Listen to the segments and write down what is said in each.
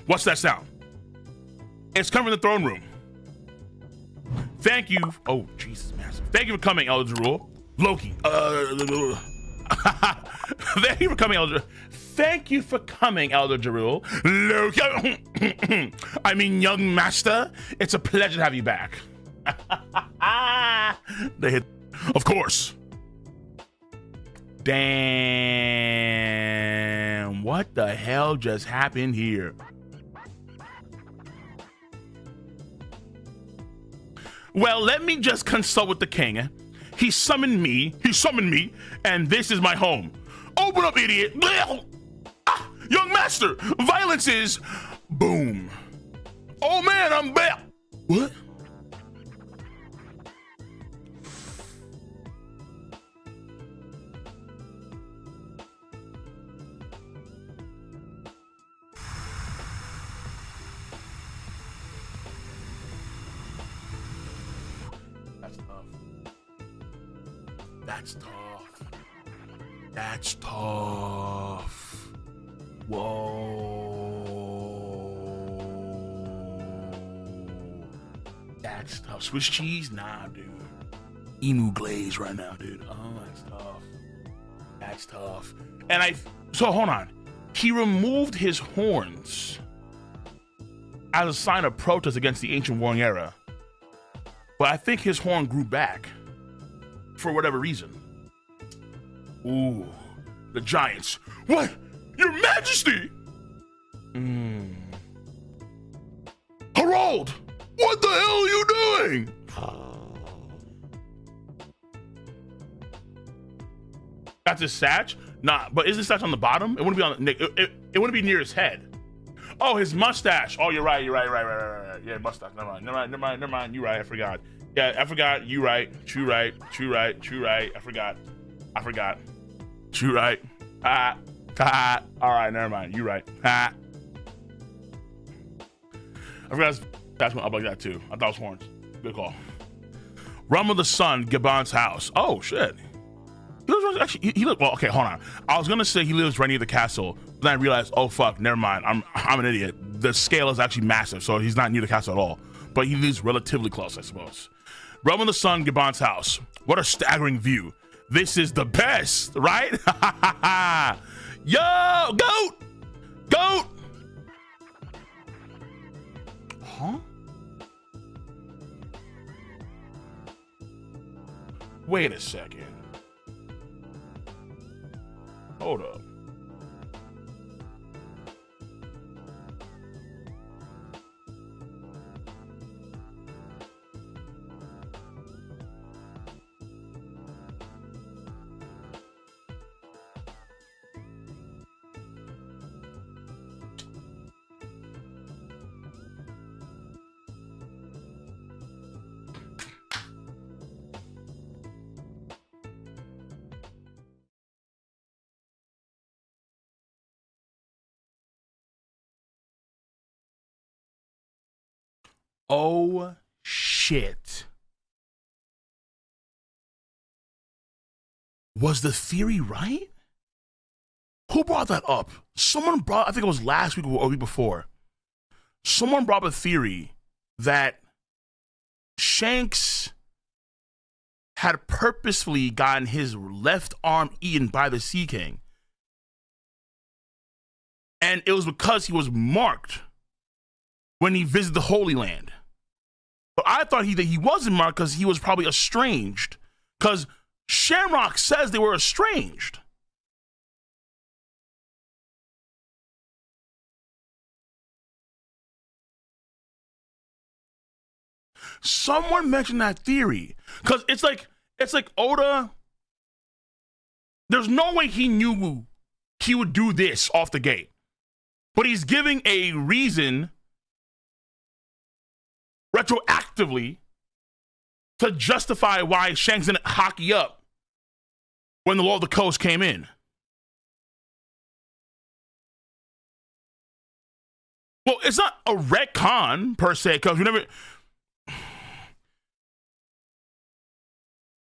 What's that sound? It's coming from the throne room. Thank you. Oh, Jesus, massive. Thank you for coming, Elder Jarul. Loki. Thank you for coming, Elder. Thank you for coming, Elder Jarul. Loki. I mean, young master. It's a pleasure to have you back. They hit. Of course. Damn. What the hell just happened here? Well, let me just consult with the king. He summoned me, and this is my home. Open up, idiot. Ah, young master, violence is boom. Oh man, I'm back. What? That's tough. That's tough. Whoa. That's tough. Swiss cheese? Nah, dude. Emu glaze right now, dude. Oh, that's tough. That's tough. And so hold on. He removed his horns as a sign of protest against the ancient warring era. But I think his horn grew back. For whatever reason. Ooh, the giants. What? Your Majesty! Harald! What the hell are you doing? That's his satch? Nah, but is his satch on the bottom? It wouldn't be on. It wouldn't be near his head. Oh, his mustache. Oh, you're right. Right. Yeah, mustache. Never mind. You're right. I forgot. Yeah, I forgot. You right. True right. I forgot. True right. All right, never mind. You right. I forgot that's one up like that too. I thought it was horns. Good call. Realm of the Sun, Gabon's house. Oh shit. He lives actually. He lives. Well, okay, hold on. I was gonna say he lives right near the castle, but then I realized, oh fuck, never mind. I'm an idiot. The scale is actually massive, so he's not near the castle at all. But he lives relatively close, I suppose. Realm of the Sun, Gabon's house. What a staggering view. This is the best, right? Yo, goat! Huh? Wait a second. Hold up. Oh shit. Was the theory right? Who brought that up? Someone brought, I think it was last week or a week before. Someone brought a theory that Shanks had purposefully gotten his left arm eaten by the Sea King. And it was because he was marked when he visited the Holy Land. But I thought that he wasn't marked because he was probably estranged. Because Shamrock says they were estranged. Someone mentioned that theory. Because it's like Oda, there's no way he knew he would do this off the gate. But he's giving a reason retroactively to justify why Shanks didn't hockey up when the Law of the Coast came in. Well, it's not a retcon per se, because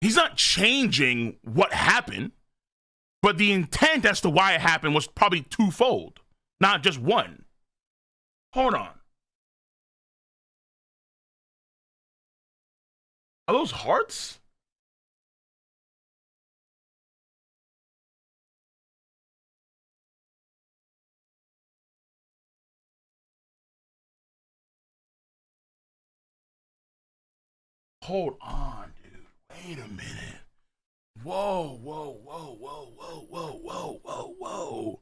he's not changing what happened, but the intent as to why it happened was probably twofold, not just one. Hold on. Are those hearts? Hold on, dude. Wait a minute. Whoa, whoa, whoa, whoa, whoa, whoa, whoa, whoa, whoa.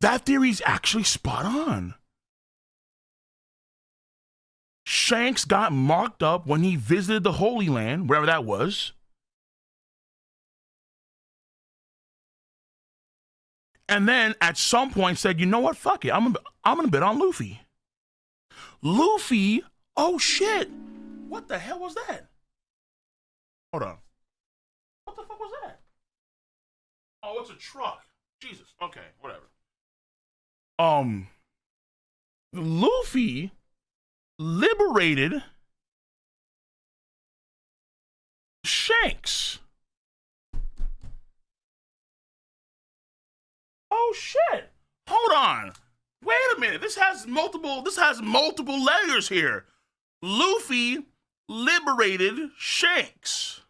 That theory's actually spot on. Shanks got marked up when he visited the Holy Land, wherever that was. And then at some point said, you know what? Fuck it. I'm gonna bet on Luffy. Luffy? Oh shit. What the hell was that? Hold on. What the fuck was that? Oh, it's a truck. Jesus. Okay, whatever. Luffy liberated Shanks. Oh shit. Hold on. Wait a minute. This has multiple layers here. Luffy liberated Shanks.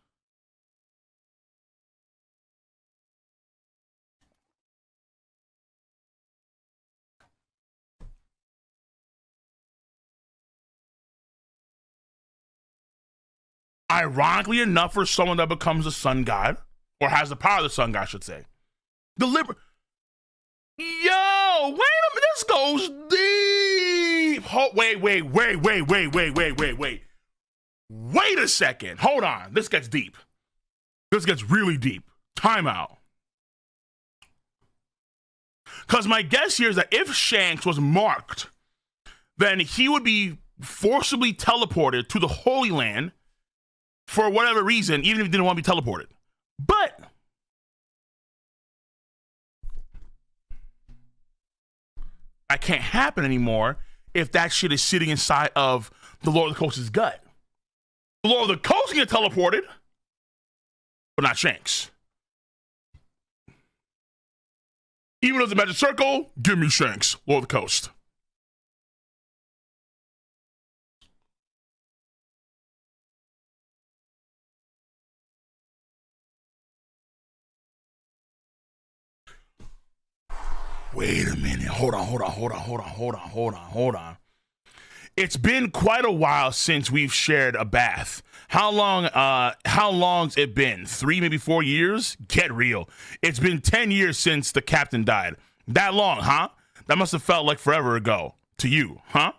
Ironically enough, for someone that becomes a sun god, or has the power of the sun god, I should say. Yo, wait a minute, this goes deep. Wait a second. Hold on. This gets deep. This gets really deep. Time out. Because my guess here is that if Shanks was marked, then he would be forcibly teleported to the Holy Land for whatever reason, even if he didn't want to be teleported. But that can't happen anymore if that shit is sitting inside of the Lord of the Coast's gut. The Lord of the Coast can get teleported, but not Shanks. Even as a magic circle, give me Shanks, Lord of the Coast. Wait a minute. Hold on. It's been quite a while since we've shared a bath. How long's it been? 3, maybe 4 years? Get real. It's been 10 years since the captain died. That long, huh? That must have felt like forever ago to you, huh?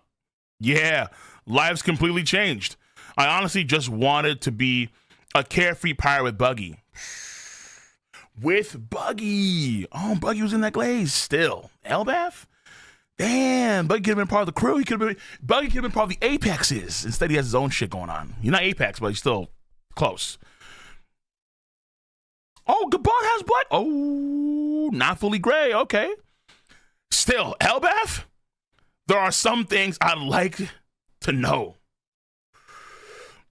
Yeah, life's completely changed. I honestly just wanted to be a carefree pirate with Buggy. With Buggy. Oh, Buggy was in that glaze still. Elbaf? Damn, Buggy could have been part of the crew. Buggy could have been part of the Apexes. Instead, he has his own shit going on. He's not Apex, but he's still close. Oh, Gabon has black. Oh, not fully gray. Okay. Still, Elbaf? There are some things I'd like to know.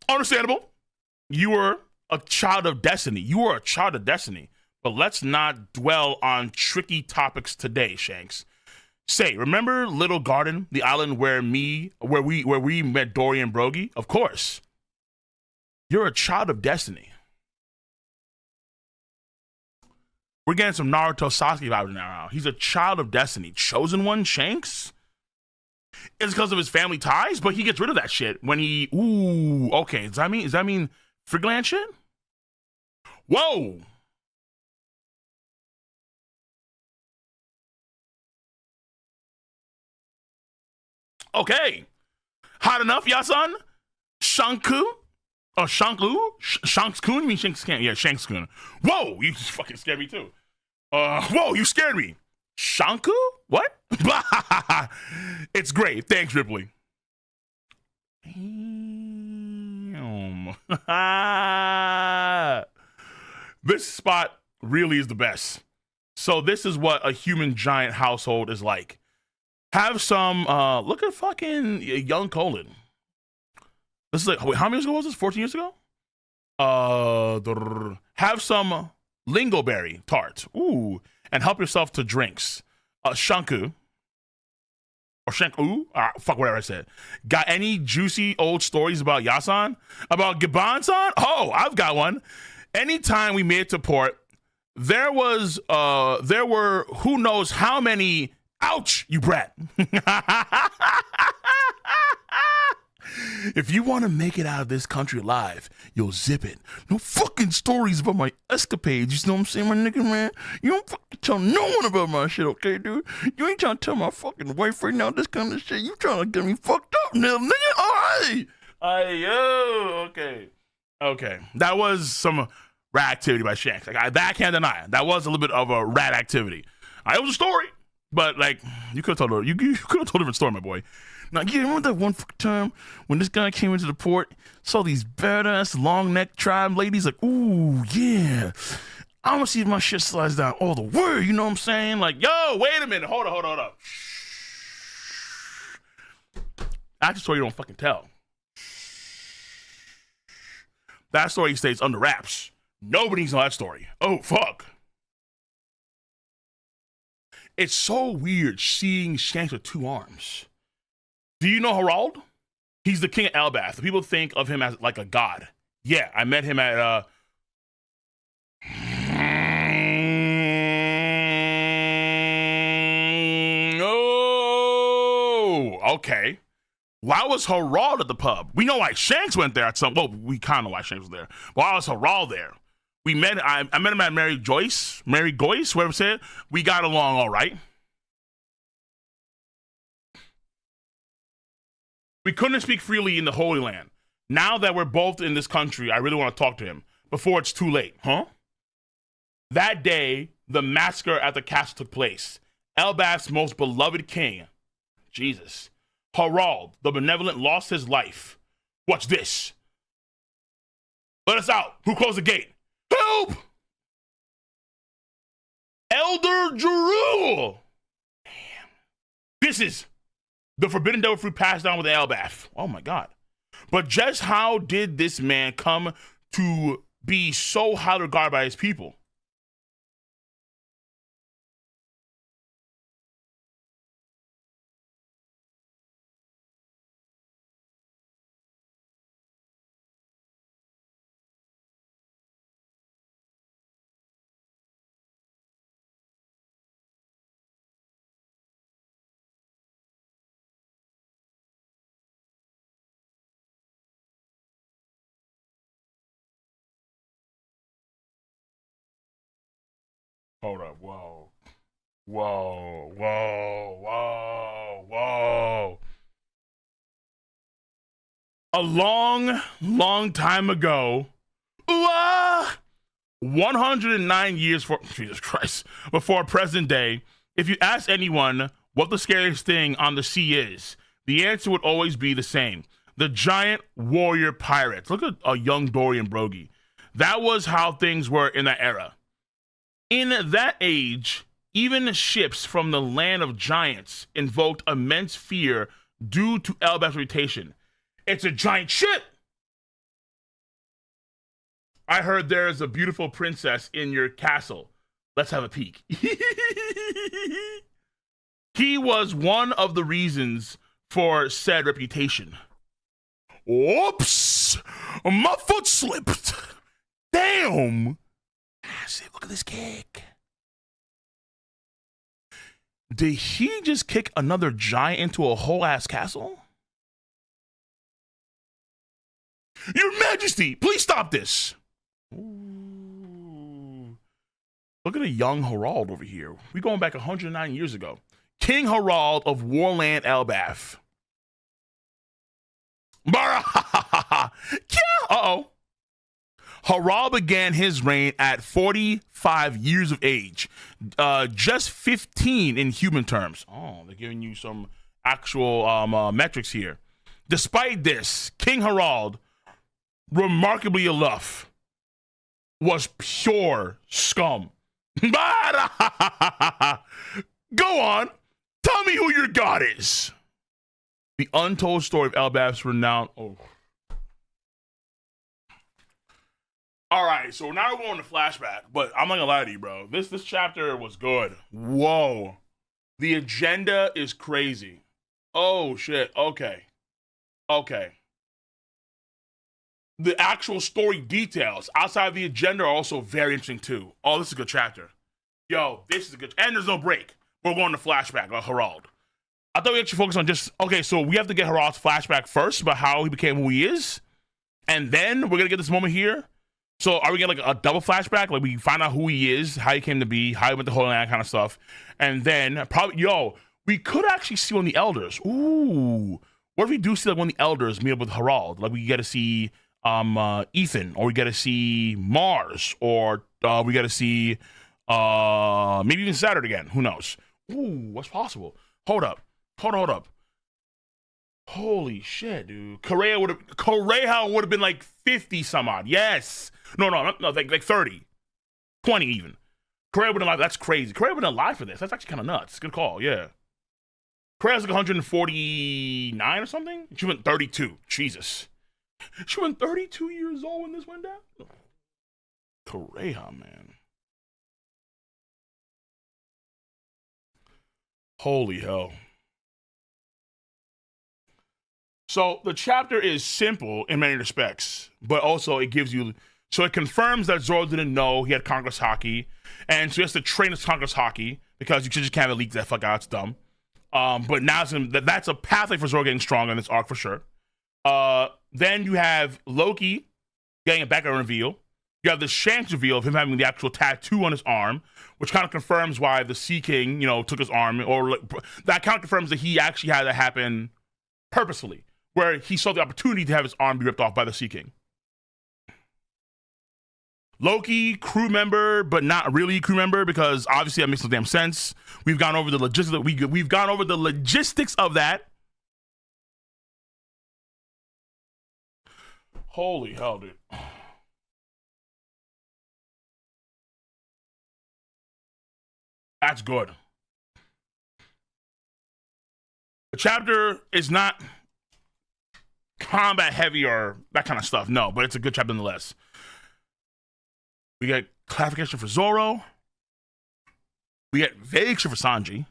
Understandable. You were a child of destiny. But let's not dwell on tricky topics today, Shanks. Say, remember Little Garden, the island where we met Dory and Brogy? Of course. You're a child of destiny. We're getting some Naruto Sasuke vibes now. He's a child of destiny. Chosen one, Shanks? It's because of his family ties, but he gets rid of that shit when he... Ooh, okay. Does that mean Frigland shit? Whoa! Okay. Hot enough, Yasan? Shanku? Oh, Shanks-kun? You mean Shanks-kun? Yeah, Shanks-kun. Whoa, you just fucking scared me too. Whoa, you scared me. Shanku? What? It's great. Thanks, Ripley. Damn. This spot really is the best. So this is what a human giant household is like. Have some, look at fucking young Colin. This is like, wait, how many years ago was this? 14 years ago? Have some lingoberry tart. Ooh. And help yourself to drinks. Shanku. or Shank, fuck whatever I said. Got any juicy old stories about Yasan? About Gaban-san? Oh, I've got one. Anytime we made it to port, there were who knows how many, ouch, you brat. If you want to make it out of this country alive, you'll zip it. No fucking stories about my escapades. You know what I'm saying, my nigga, man? You don't fucking tell no one about my shit, okay, dude? You ain't trying to tell my fucking wife right now this kind of shit. You trying to get me fucked up now, nigga? All right. Okay. Okay. That was some rat activity by Shanks. That I can't deny. That was a little bit of a rat activity. It was a story, but like you could have told you could have told a different story, my boy. Now, you remember that one time when this guy came into the port, saw these badass long neck tribe ladies, like, ooh, yeah, I'm gonna see if my shit slides down all the way, you know what I'm saying? Like, yo, wait a minute, hold up. That's a story you don't fucking tell. That story stays under wraps. Nobody needs to know that story. Oh, fuck. It's so weird seeing Shanks with two arms. Do you know Harald? He's the king of Elbaf. People think of him as like a god. Yeah, I met him at Oh, okay. Why was Harald at the pub? We know why Shanks went there at some. Well, we kind of know why Shanks was there. But why was Harald there? I met him at Mary Goyce, whatever said. We got along all right. We couldn't speak freely in the Holy Land. Now that we're both in this country, I really want to talk to him before it's too late, huh? That day, the massacre at the castle took place. Elbaf's most beloved king, Jesus, Harald, the benevolent, lost his life. What's this? Let us out. Who closed the gate? Help! Elder Jerul! Damn. This is the forbidden devil fruit passed down with the Elbaf. Oh my God. But just how did this man come to be so highly regarded by his people? Hold up. Whoa. A long time ago, 109 years for Jesus Christ, before present day, if you ask anyone what the scariest thing on the sea is, the answer would always be the same. The giant warrior pirates. Look at a young Dorian Broggie. That was how things were in that era. In that age, even ships from the land of giants invoked immense fear due to Elbaf's reputation. It's a giant ship! I heard there's a beautiful princess in your castle. Let's have a peek. He was one of the reasons for said reputation. Oops! My foot slipped! Damn! Look at this kick. Did he just kick another giant into a whole ass castle? Your Majesty, please stop this. Ooh. Look at a young Harald over here. We're going back 109 years ago. King Harald of Warland Elbaf. Uh-oh. Harald began his reign at 45 years of age, just 15 in human terms. Oh, they're giving you some actual metrics here. Despite this, King Harald, remarkably enough, was pure scum. Go on, tell me who your god is. The untold story of Elbaf's renowned. Oh. All right, so now we're going to flashback, but I'm not gonna lie to you, bro. This chapter was good. Whoa, the agenda is crazy. Oh shit. Okay. Okay. The actual story details outside of the agenda are also very interesting too. Oh, this is a good chapter. Yo, this is a good, and there's no break. We're going to flashback on Harald. I thought we actually focus on just, okay, so we have to get Harald's flashback first about how he became who he is. And then we're going to get this moment here. So are we getting like a double flashback? Like we find out who he is, how he came to be, how he went to Holy Land, kind of stuff. And then probably, we could actually see one of the elders. Ooh. What if we do see like one of the elders meet up with Harald? Like we get to see Ethan, or we get to see Mars, or we get to see maybe even Saturn again. Who knows? Ooh, what's possible? Hold up. Holy shit, dude. Correa would have been like 50 some odd. Yes. No, like 30. 20 even. Correa would have been alive. That's crazy. Correa would have been alive for this. That's actually kind of nuts. Good call, yeah. Correa's like 149 or something? She went 32. Jesus. She went 32 years old when this went down? Correa, man. Holy hell. So the chapter is simple in many respects, but also it gives you, so it confirms that Zoro didn't know he had Congress hockey, and so he has to train his Congress hockey because you just can't leak that fuck out. It's dumb. But now that's a pathway for Zoro getting stronger in this arc for sure. Then you have Loki getting a background reveal. You have the Shanks reveal of him having the actual tattoo on his arm, which kind of confirms why the Sea King, took his arm, or that kind of confirms that he actually had that happen purposefully, where he saw the opportunity to have his arm be ripped off by the Sea King. Loki, crew member, but not really crew member, because obviously that makes no damn sense. We've gone over the logistics. We've gone over the logistics of that. Holy hell, dude. That's good. The chapter is not combat heavy or that kind of stuff. No, but it's a good chapter nonetheless. We get clarification for Zoro. We get vague shit for Sanji.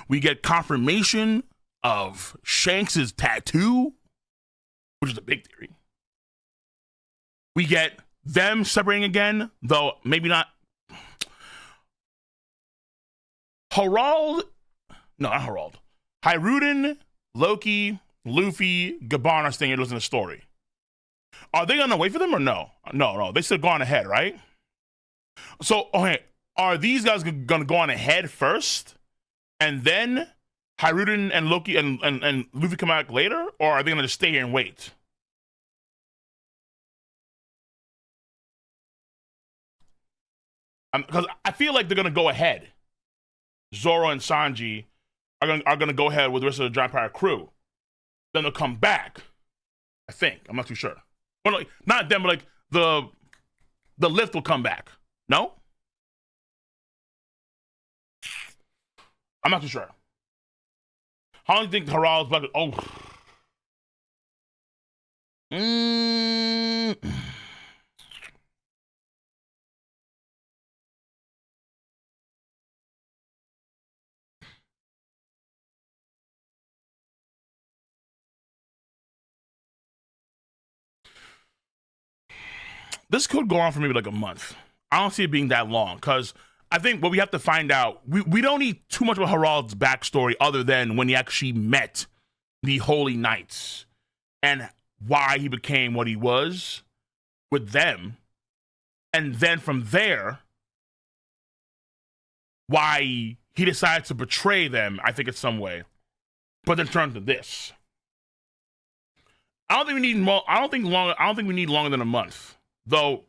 We get confirmation of Shanks' tattoo, which is a big theory. We get them separating again, though maybe not. Not Harald. Hiruden, Loki, Luffy, Gaban are staying here listening to the story. Are they gonna wait for them or no? No. They still going ahead, right? So, okay, are these guys gonna go on ahead first, and then Hiruden and Loki and Luffy come back later, or are they gonna just stay here and wait? Because I feel like they're gonna go ahead. Zoro and Sanji are gonna go ahead with the rest of the Giant Pirate crew. Then they'll come back. I think. I'm not too sure. Well, like, not them, but like the lift will come back. No? I'm not too sure. How long do you think Harald's about to... Oh. This could go on for maybe like a month. I don't see it being that long, because I think what we have to find out, we don't need too much of Harald's backstory other than when he actually met the Holy Knights and why he became what he was with them. And then from there, why he decided to betray them, I think in some way, but then turn to this. I don't think we need more. I don't think we need longer than a month. Though,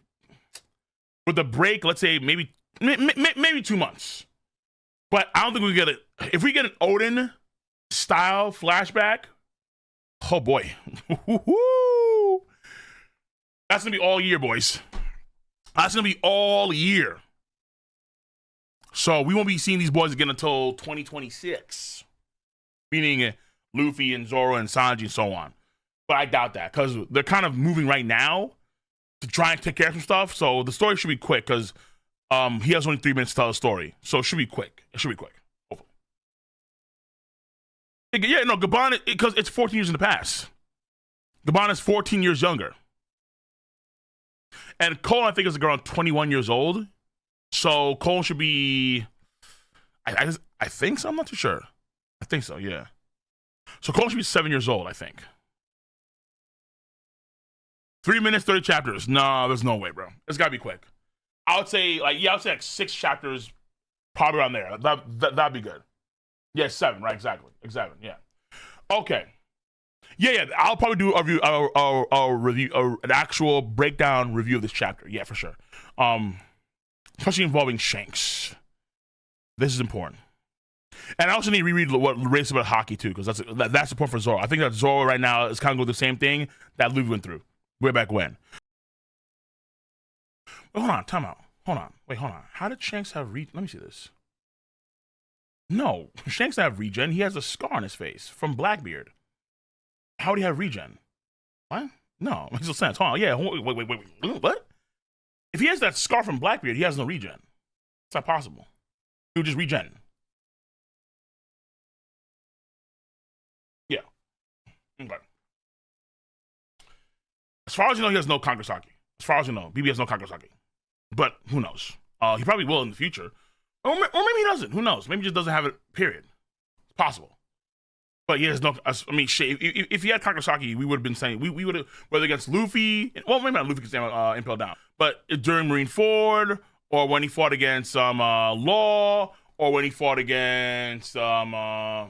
with the break, let's say maybe 2 months. But I don't think we get it. If we get an Odin style flashback, oh boy, that's gonna be all year, boys. That's gonna be all year. So we won't be seeing these boys again until 2026, meaning Luffy and Zoro and Sanji and so on. But I doubt that, because they're kind of moving right now to try and take care of some stuff. So the story should be quick, because he has only 3 minutes to tell the story. So it should be quick. It should be quick. Yeah, no, Gabon, because it's 14 years in the past. Gabon is 14 years younger. And Cole, I think, is around 21 years old. So Cole should be, I think so. I'm not too sure. I think so, yeah. So Cole should be 7 years old, I think. 3 minutes, 30 chapters. No, there's no way, bro. It's got to be quick. I would say, like 6 chapters, probably around there. That'd be good. Yeah, 7, right? Exactly. Yeah. Okay. Yeah. I'll probably do a review, an actual breakdown review of this chapter. Yeah, for sure. Especially involving Shanks. This is important. And I also need to reread what Ray said about hockey too, because that's important for Zoro. I think that Zoro right now is kind of going through the same thing that Luffy went through way back when. Wait, hold on, time out. Hold on. How did Shanks have Let me see this. No, Shanks doesn't have regen. He has a scar on his face from Blackbeard. How would he have regen? What? No, makes no sense. Hold on. Yeah, wait. What? If he has that scar from Blackbeard, he has no regen. It's not possible. He would just regen. Yeah. Okay. As far as you know, he has no Kangasaki. As far as you know, BB has no Kangasaki. But who knows? He probably will in the future. Or maybe he doesn't. Who knows? Maybe he just doesn't have it, period. It's possible. But he has no, I mean, shit, if he had Kangasaki, we would have been saying, we would have, whether against Luffy, well, maybe not Luffy because they impelled down, but during Marineford, or when he fought against Law, or when he fought against, I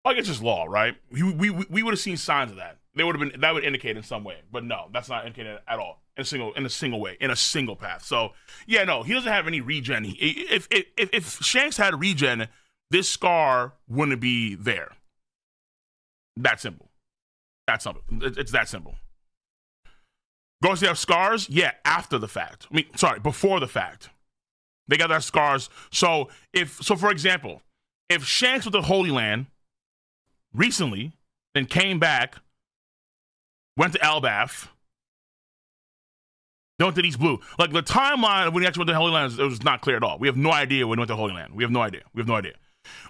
guess just Law, right? We would have seen signs of that. They would have been, that would indicate in some way, but no, that's not indicated at all in a single way, in a single path. So yeah, no, he doesn't have any regen. If Shanks had regen, this scar wouldn't be there. That simple. That's simple. It's that simple. Ghosts have scars? Yeah, after the fact. Before the fact. They got their scars. So for example, if Shanks went to Holy Land recently, then came back, went to Elbaf, then went to East Blue. Like the timeline of when he actually went to Holy Land, it was not clear at all. We have no idea when he went to Holy Land. We have no idea.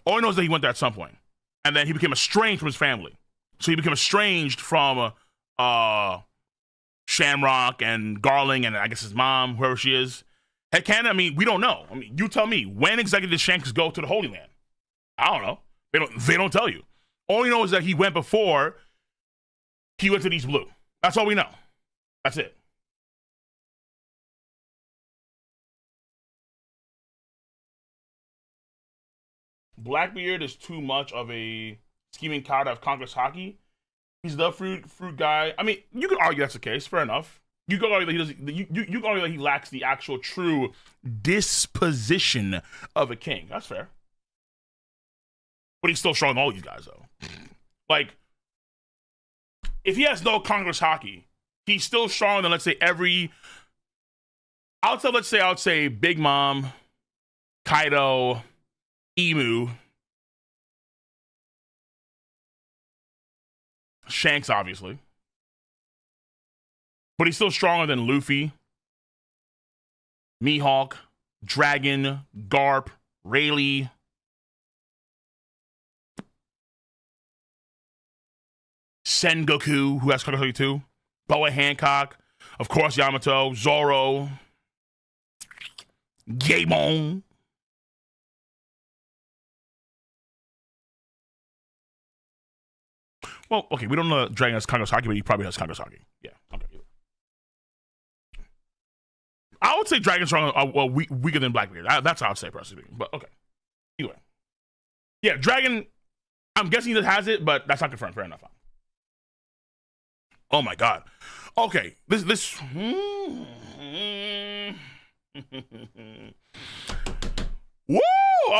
All he knows is that he went there at some point. And then he became estranged from his family. So he became estranged from Shamrock and Garling and I guess his mom, whoever she is. Heck, we don't know. You tell me, when exactly did Shanks go to the Holy Land? I don't know. They don't tell you. All you know is that he went before he went to East Blue. That's all we know. That's it. Blackbeard is too much of a scheming coward of Congress hockey. He's the fruit guy. I mean, you could argue that's the case. Fair enough. You could argue that he doesn't. You could argue that he lacks the actual true disposition of a king. That's fair. But he's still strong than all these guys, though. Like, if he has no Congress hockey, he's still stronger than, let's say, I would say Big Mom, Kaido, Emu, Shanks, obviously. But he's still stronger than Luffy, Mihawk, Dragon, Garp, Rayleigh. Sengoku, who has Kangasaki too. Boa Hancock. Of course, Yamato. Zoro. Gaemon. Well, okay, we don't know that Dragon has Kangasaki, but he probably has Kangasaki. Yeah, okay. I would say Dragon's strong, weaker than Blackbeard. That's how I would say, personally. But okay. Either way. Yeah, Dragon, I'm guessing he has it, but that's not confirmed. Fair enough. Oh my God. Okay, this. Woo!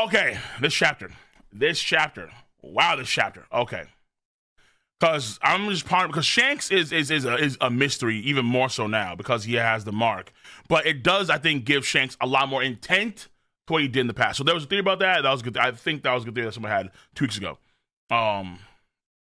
Okay, this chapter. Wow, this chapter. Okay. Because I'm just pondering, because Shanks is a mystery even more so now because he has the mark. But it does, I think, give Shanks a lot more intent to what he did in the past. So there was a theory about that. That was good. I think that was a good theory that someone had 2 weeks ago.